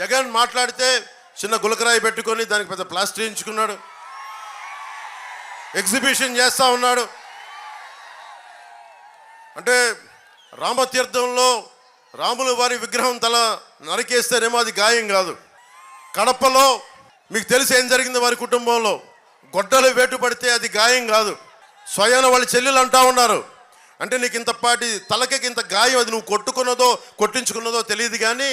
జగన్ మాట్లాడితే చిన్న గులకరాయి పెట్టుకొని దానికి పెద్ద ప్లాస్టర్ ఎంచుకున్నాడు, ఎగ్జిబిషన్ చేస్తూ ఉన్నాడు. అంటే రామతీర్థంలో రాముల వారి విగ్రహం తల నరికేస్తేనేమో అది గాయం కాదు. కడపలో మీకు తెలిసి ఏం జరిగింది వారి కుటుంబంలో, గొడ్డలు వేటు పడితే అది గాయం కాదు. స్వయాన వాళ్ళ చెల్లెలు అంటా ఉన్నారు, అంటే నీకు ఇంతపాటి తలకి ఇంత గాయం, అది నువ్వు కొట్టుకున్నదో కొట్టించుకున్నదో తెలియదు, కానీ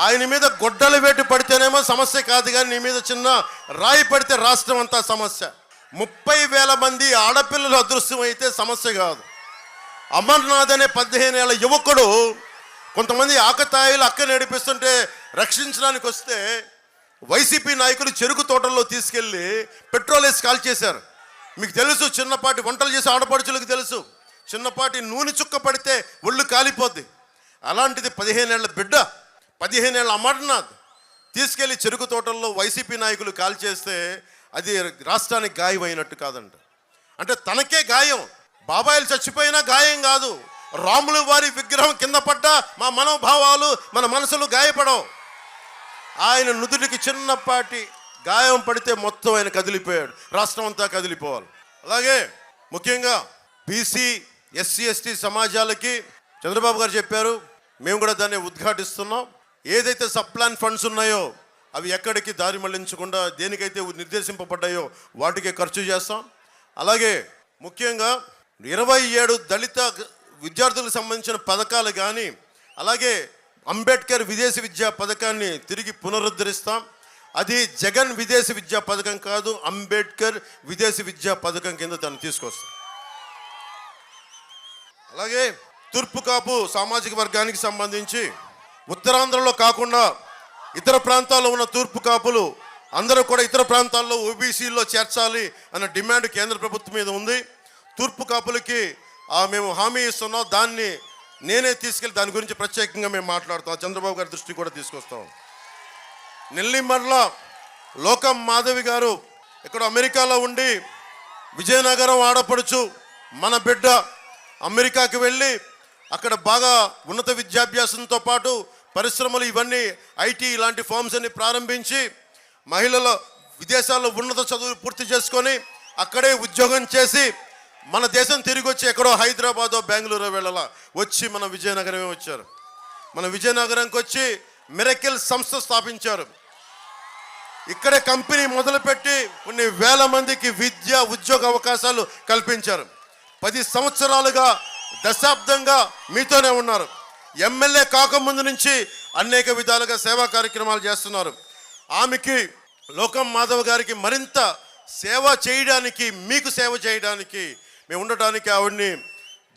ఆయన మీద గొడ్డలు వేటు పడితేనేమో సమస్య కాదు, కానీ నీ మీద చిన్న రాయి పడితే రాష్ట్రం అంతా సమస్య. 30,000 మంది ఆడపిల్లలు అదృశ్యం అయితే సమస్య కాదు. అమర్నాథ్ అనే 15 ఏళ్ల యువకుడు కొంతమంది ఆకతాయిలు అక్క నడిపిస్తుంటే రక్షించడానికి వస్తే వైసీపీ నాయకులు చెరుకు తోటల్లో తీసుకెళ్ళి పెట్రోల్ వేసి కాల్ చేశారు. మీకు తెలుసు, చిన్నపాటి వంటలు చేసే ఆడపడుచులకు తెలుసు, చిన్నపాటి నూనె చుక్క పడితే ఒళ్ళు కాలిపోద్ది. అలాంటిది 15 ఏళ్ల బిడ్డ, 15 ఏళ్ల అమర్నాథ్ తీసుకెళ్లి చెరుకు తోటల్లో వైసీపీ నాయకులు కాల్ చేస్తే అది రాష్ట్రానికి గాయం అయినట్టు కాదంట. అంటే తనకే గాయం, బాబాయిలు చచ్చిపోయినా గాయం కాదు. రాముల వారి విగ్రహం కింద పడ్డా మా మనోభావాలు మన మనసులు గాయపడవు. ఆయన నుదుటికి చిన్నపాటి గాయం పడితే మొత్తం ఆయన కదిలిపోయాడు, రాష్ట్రం అంతా కదిలిపోవాలి. అలాగే ముఖ్యంగా బీసీ ఎస్సీ ఎస్టీ సమాజాలకి చంద్రబాబు గారు చెప్పారు, మేము కూడా దాన్ని ఉద్ఘాటిస్తున్నాం. ఏదైతే సబ్ ప్లాన్ ఫండ్స్ ఉన్నాయో అవి ఎక్కడికి దారి మళ్లించకుండా దేనికైతే నిర్దేశింపబడ్డాయో వాటికే ఖర్చు చేస్తాం. అలాగే ముఖ్యంగా 27 దళిత విద్యార్థులకు సంబంధించిన పథకాలు కానీ, అలాగే అంబేద్కర్ విదేశీ విద్యా పథకాన్ని తిరిగి పునరుద్ధరిస్తాం. అది జగన్ విదేశీ విద్యా పథకం కాదు, అంబేద్కర్ విదేశీ విద్యా పథకం కింద దాన్ని తీసుకొస్తాం. అలాగే తూర్పు కాపు సామాజిక వర్గానికి సంబంధించి ఉత్తరాంధ్రలో కాకుండా ఇతర ప్రాంతాల్లో ఉన్న తూర్పు కాపులు అందరూ కూడా ఇతర ప్రాంతాల్లో ఓబీసీలో చేర్చాలి అన్న డిమాండ్ కేంద్ర ప్రభుత్వం మీద ఉంది. తూర్పు కాపులకి మేము హామీ ఇస్తున్నాం, దాన్ని నేనే తీసుకెళ్ళి దాని గురించి ప్రత్యేకంగా మేము మాట్లాడుతాం, చంద్రబాబు గారి దృష్టి కూడా తీసుకొస్తాం. నెల్లిమర్ల లోకం మాధవి గారు ఇక్కడ అమెరికాలో ఉండి విజయనగరం ఆడపడుచు మన బిడ్డ అమెరికాకి వెళ్ళి అక్కడ బాగా ఉన్నత విద్యాభ్యాసంతో పాటు పరిశ్రమలు ఇవన్నీ ఐటీ ఇలాంటి ఫార్మ్స్ అన్ని ప్రారంభించి మహిళల విదేశాల్లో ఉన్నత చదువులు పూర్తి చేసుకొని అక్కడే ఉద్యోగం చేసి మన దేశం తిరిగి వచ్చి ఎక్కడో హైదరాబాదో బెంగళూరు వెళ్ళాల వచ్చి మన విజయనగరమే వచ్చారు. మన విజయనగరంకి వచ్చి మిరకిల్ సంస్థ స్థాపించారు. ఇక్కడే కంపెనీ మొదలుపెట్టి కొన్ని వేల మందికి విద్య ఉద్యోగ అవకాశాలు కల్పించారు. 10 సంవత్సరాలుగా దశాబ్దంగా మీతోనే ఉన్నారు. ఎమ్మెల్యే కాకముందు నుంచి అనేక విధాలుగా సేవా కార్యక్రమాలు చేస్తున్నారు. ఆమెకి లోకం మాధవ్ గారికి మరింత సేవ చేయడానికి, మీకు సేవ చేయడానికి, మేము ఉండటానికి ఆవిడ్ని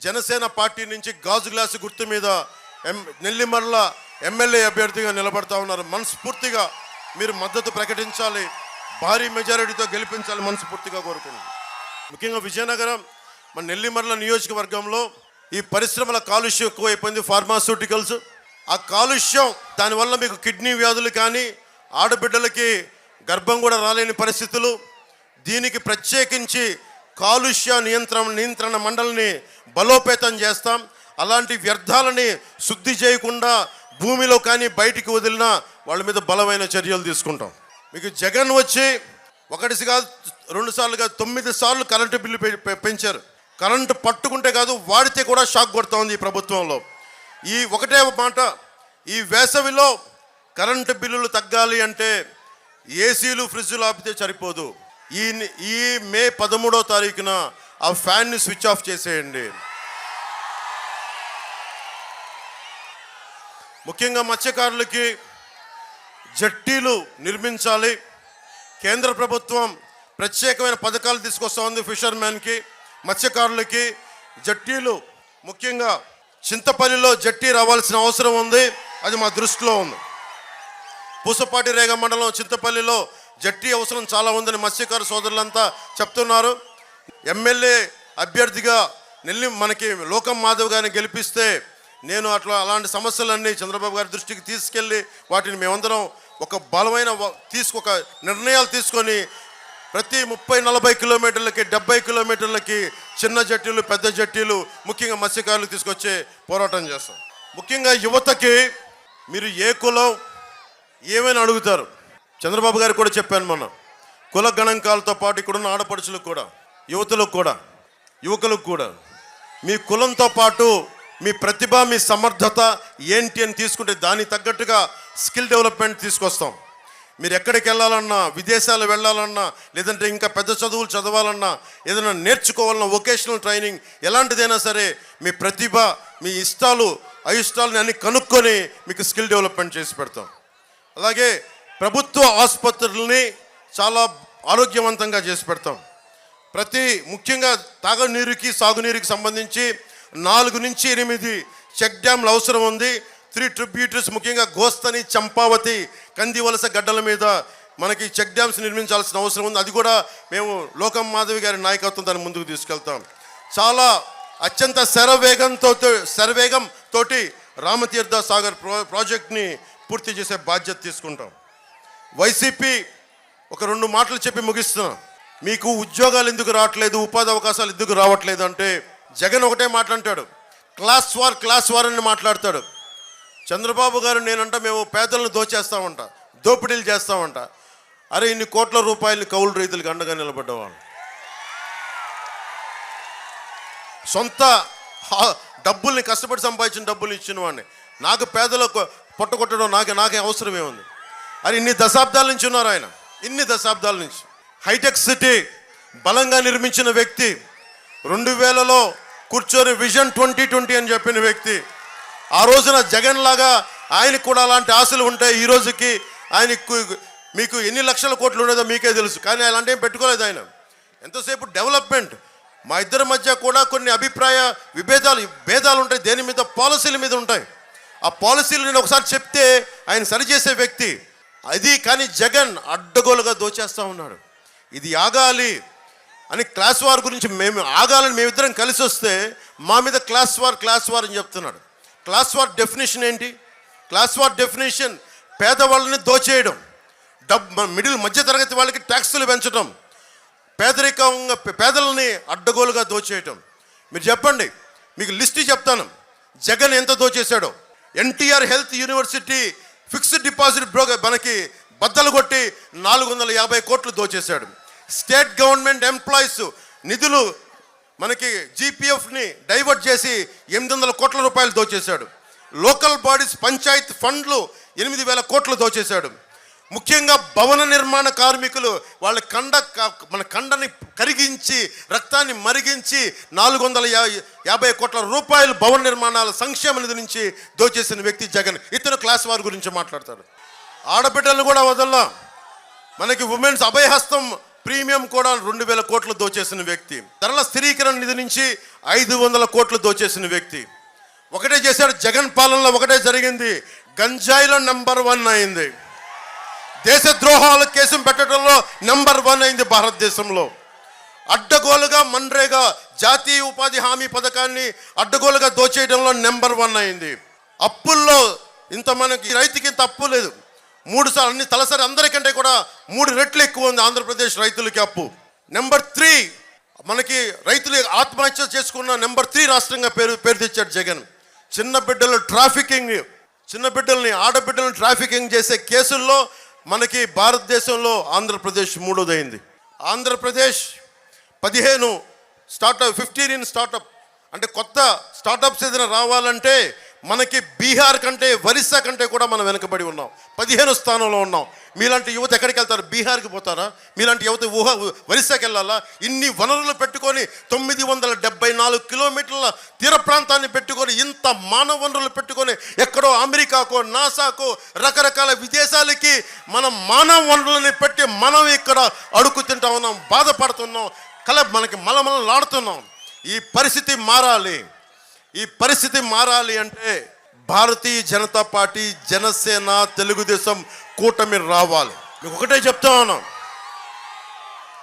జనసేన పార్టీ నుంచి గాజు గ్లాసు గుర్తు మీద నెల్లిమర్ల ఎమ్మెల్యే అభ్యర్థిగా నిలబడతా ఉన్నారు. మనస్ఫూర్తిగా మీరు మద్దతు ప్రకటించాలి, భారీ మెజారిటీతో గెలిపించాలి మనస్ఫూర్తిగా కోరుకుంటున్నాను. ముఖ్యంగా విజయనగరం మన నెల్లిమర్ల నియోజకవర్గంలో ఈ పరిశ్రమల కాలుష్యం ఎక్కువైపోయింది, ఫార్మాస్యూటికల్స్. ఆ కాలుష్యం దానివల్ల మీకు కిడ్నీ వ్యాధులు కానీ ఆడబిడ్డలకి గర్భం కూడా రాలేని పరిస్థితులు. దీనికి ప్రత్యేకించి కాలుష్య నియంత్రణ మండలిని బలోపేతం చేస్తాం. అలాంటి వ్యర్థాలని శుద్ధి చేయకుండా భూమిలో కానీ బయటికి వదిలినా వాళ్ళ మీద బలమైన చర్యలు తీసుకుంటాం. మీకు జగన్ వచ్చి 1 కాదు 2 సార్లు కాదు 9 సార్లు కరెంటు బిల్లు పెంచారు. కరెంటు పట్టుకుంటే కాదు వాడితే కూడా షాక్ కొడుతూ ఉంది ఈ ప్రభుత్వంలో. ఈ ఒకటే మాట, ఈ వేసవిలో కరెంటు బిల్లులు తగ్గాలి అంటే ఏసీలు ఫ్రిడ్జ్లు ఆపితే సరిపోదు. ఈ మే 13వ తారీఖున ఆ ఫ్యాన్ని స్విచ్ ఆఫ్ చేసేయండి. ముఖ్యంగా మత్స్యకారులకి జట్టీలు నిర్మించాలి. కేంద్ర ప్రభుత్వం ప్రత్యేకమైన పథకాలు తీసుకొస్తా ఉంది. ఫిషర్మెన్కి, మత్స్యకారులకి జట్టీలు, ముఖ్యంగా చింతపల్లిలో జట్టీ రావాల్సిన అవసరం ఉంది, అది మా దృష్టిలో ఉంది. పూసపాటి రేగ మండలం చింతపల్లిలో జట్టీ అవసరం చాలా ఉందని మత్స్యకారు సోదరులంతా చెప్తున్నారు. ఎమ్మెల్యే అభ్యర్థిగా మనకి లోకం మాధవ్ గారిని గెలిపిస్తే నేను అలాంటి సమస్యలన్నీ చంద్రబాబు గారి దృష్టికి తీసుకెళ్ళి వాటిని మేమందరం ఒక బలమైన ఒక నిర్ణయాలు తీసుకొని ప్రతి 30-40 కిలోమీటర్లకి 70 కిలోమీటర్లకి చిన్న జట్టీలు, పెద్ద జట్టీలు, ముఖ్యంగా మత్స్యకారులు తీసుకొచ్చే పోరాటం చేస్తాం. ముఖ్యంగా యువతకి మీరు ఏ కులం ఏమైనా అడుగుతారు. చంద్రబాబు గారు కూడా చెప్పాను మొన్న, కుల గణాంకాలతో పాటు ఇక్కడున్న ఆడపడుచులకు కూడా, యువకులకు కూడా మీ కులంతో పాటు మీ ప్రతిభ, మీ సమర్థత ఏంటి అని తీసుకుంటే దానికి తగ్గట్టుగా స్కిల్ డెవలప్మెంట్ తీసుకొస్తాం. మీరు ఎక్కడికి వెళ్ళాలన్నా, విదేశాలు వెళ్ళాలన్నా, లేదంటే ఇంకా పెద్ద చదువులు చదవాలన్నా, ఏదైనా నేర్చుకోవాలన్నా, వొకేషనల్ ట్రైనింగ్ ఎలాంటిదైనా సరే మీ ప్రతిభ, మీ ఇష్టాలు అయిష్టాలని అన్ని కనుక్కొని మీకు స్కిల్ డెవలప్మెంట్ చేసి పెడతాం. అలాగే ప్రభుత్వ ఆసుపత్రుల్ని చాలా ఆరోగ్యవంతంగా చేసి పెడతాం. ముఖ్యంగా తాగునీరుకి, సాగునీరుకి సంబంధించి 4 నుంచి 8 చెక్ డ్యామ్లు అవసరం ఉంది. 3 ట్రిబ్యూటరీస్, ముఖ్యంగా గోస్తని, చంపావతి, కందివలస గడ్డల మీద మనకి చెక్ డ్యామ్స్ నిర్మించాల్సిన అవసరం ఉంది. అది కూడా మేము లోకం మాధవి గారి నాయకత్వం దాన్ని ముందుకు తీసుకెళ్తాం. చాలా అత్యంత శరవేగంతో రామతీర్థ సాగర్ ప్రాజెక్ట్ని పూర్తి చేసే బాధ్యత తీసుకుంటాం. వైసీపీ ఒక 2 మాటలు చెప్పి ముగిస్తున్నాం. మీకు ఉద్యోగాలు ఎందుకు రావట్లేదు, ఉపాధి అవకాశాలు ఎందుకు రావట్లేదు అంటే జగన్ ఒకటే మాట్లాడతాడు, క్లాస్ వార్ అని మాట్లాడతాడు. చంద్రబాబు గారు నేనంట మేము పేదలను దోచేస్తామంట, దోపిడీలు చేస్తామంట. అరే ఇన్ని కోట్ల రూపాయలు కౌలు రైతులకు అండగా నిలబడ్డవాళ్ళు, సొంత డబ్బుల్ని కష్టపడి సంపాదించిన డబ్బుల్ని ఇచ్చిన వాడిని నాకు పేదలకు పొట్టగొట్టడం నాకే అవసరమే ఉంది. అది ఇన్ని దశాబ్దాల నుంచి ఉన్నారు ఆయన, ఇన్ని దశాబ్దాల నుంచి. హైటెక్ సిటీ బలంగా నిర్మించిన వ్యక్తి, 2000లో కూర్చొని విజన్ 2020 అని చెప్పిన వ్యక్తి. ఆ రోజున జగన్ లాగా ఆయనకు కూడా అలాంటి ఆశలు ఉంటాయి. ఈ రోజుకి ఆయనకు మీకు ఎన్ని లక్షల కోట్లు ఉండేదో మీకే తెలుసు, కానీ అలాంటి ఏం పెట్టుకోలేదు ఆయన. ఎంతసేపు డెవలప్మెంట్. మా ఇద్దరి మధ్య కూడా కొన్ని అభిప్రాయ భేదాలు ఉంటాయి, దేని మీద, పాలసీల మీద ఉంటాయి. ఆ పాలసీలు నేను ఒకసారి చెప్తే ఆయన సరిచేసే వ్యక్తి అది. కానీ జగన్ అడ్డగోలుగా దోచేస్తూ ఉన్నాడు. ఇది ఆగాలి అని క్లాస్ వార్ గురించి ఆగాలని మేమిద్దరం కలిసి వస్తే మా మీద క్లాస్ వార్ అని చెప్తున్నాడు. క్లాస్ వార్ డెఫినేషన్ ఏంటి? క్లాస్ వార్ డెఫినేషన్ పేదవాళ్ళని దోచేయడం, మధ్యతరగతి వాళ్ళకి ట్యాక్సులు పెంచడం, పేదలని అడ్డగోలుగా దోచేయటం. మీరు చెప్పండి, మీకు లిస్ట్ చెప్తాను జగన్ ఎంత దోచేశాడో. NTR health university fixed deposit మనకి బద్దలు కొట్టి 450 కోట్లు దోచేశాడు. స్టేట్ గవర్నమెంట్ ఎంప్లాయీస్ నిధులు మనకి జీపీఎఫ్ని డైవర్ట్ చేసి 800 కోట్ల రూపాయలు దోచేశాడు. లోకల్ బాడీస్ పంచాయత్ ఫండ్లు 8000 కోట్లు దోచేశాడు. ముఖ్యంగా భవన నిర్మాణ కార్మికులు వాళ్ళ మన కండని కరిగించి రక్తాన్ని మరిగించి 450 కోట్ల రూపాయలు భవన నిర్మాణాల సంక్షేమ నిధి నుంచి దోచేసిన వ్యక్తి జగన్. ఇతను క్లాస్ వార్ గురించి మాట్లాడతాడు. ఆడబిడ్డలను కూడా వదల్లా. మనకి ఉమెన్స్ అభయహస్తం ప్రీమియం కూడా 2000 కోట్లు దోచేసిన వ్యక్తి. ధరల స్థిరీకరణ నిధి నుంచి 500 కోట్లు దోచేసిన వ్యక్తి. ఒకటే చేశాడు జగన్ పాలనలో, ఒకటే జరిగింది, గంజాయిలో నెంబర్ 1 అయింది. దేశద్రోహాల కేసు పెట్టడంలో నెంబర్ 1 అయింది భారతదేశంలో. అడ్డగోలుగా మన్రేగా జాతీయ ఉపాధి హామీ పథకాన్ని అడ్డగోలుగా దోచేయడంలో నెంబర్ 1 అయింది. అప్పుల్లో మనకి రైతుకి ఇంత అప్పు లేదు. 3 సార్లు అన్ని తలసరి అందరికంటే కూడా 3 రెట్లు ఎక్కువ ఉంది ఆంధ్రప్రదేశ్ రైతులకి అప్పు. నెంబర్ 3 మనకి రైతులు ఆత్మహత్య చేసుకున్న నెంబర్ 3 రాష్ట్రంగా పేరు తెచ్చాడు జగన్. చిన్నబిడ్డల్ని ఆడబిడ్డలను ట్రాఫికింగ్ చేసే కేసుల్లో మనకి భారతదేశంలో ఆంధ్రప్రదేశ్ 3వ అయింది. ఆంధ్రప్రదేశ్ 15 స్టార్టప్ అంటే కొత్త స్టార్టప్స్ ఏదైనా రావాలంటే మనకి బీహార్ కంటే, ఒరిస్సా కంటే కూడా మనం వెనకబడి ఉన్నాం. 15వ స్థానంలో ఉన్నాం. మీలాంటి యువత ఎక్కడికి వెళ్తారు? బీహార్కి పోతారా? మీలాంటి యువత ఒరిస్సాకి వెళ్ళాలా? ఇన్ని వనరులు పెట్టుకొని 974 కిలోమీటర్ల తీర ప్రాంతాన్ని పెట్టుకొని, ఇంత మానవ వనరులు పెట్టుకొని ఎక్కడో అమెరికాకో, నాసాకో, రకరకాల విదేశాలకి మనం మానవ వనరులని పెట్టి మనం ఇక్కడ అడుగు తింటా ఉన్నాం, బాధపడుతున్నాం, మనకి మలమలాడుతున్నాం. ఈ పరిస్థితి మారాలి అంటే భారతీయ జనతా పార్టీ, జనసేన, తెలుగుదేశం కూటమి రావాలి. ఒకటే చెప్తా ఉన్నాం,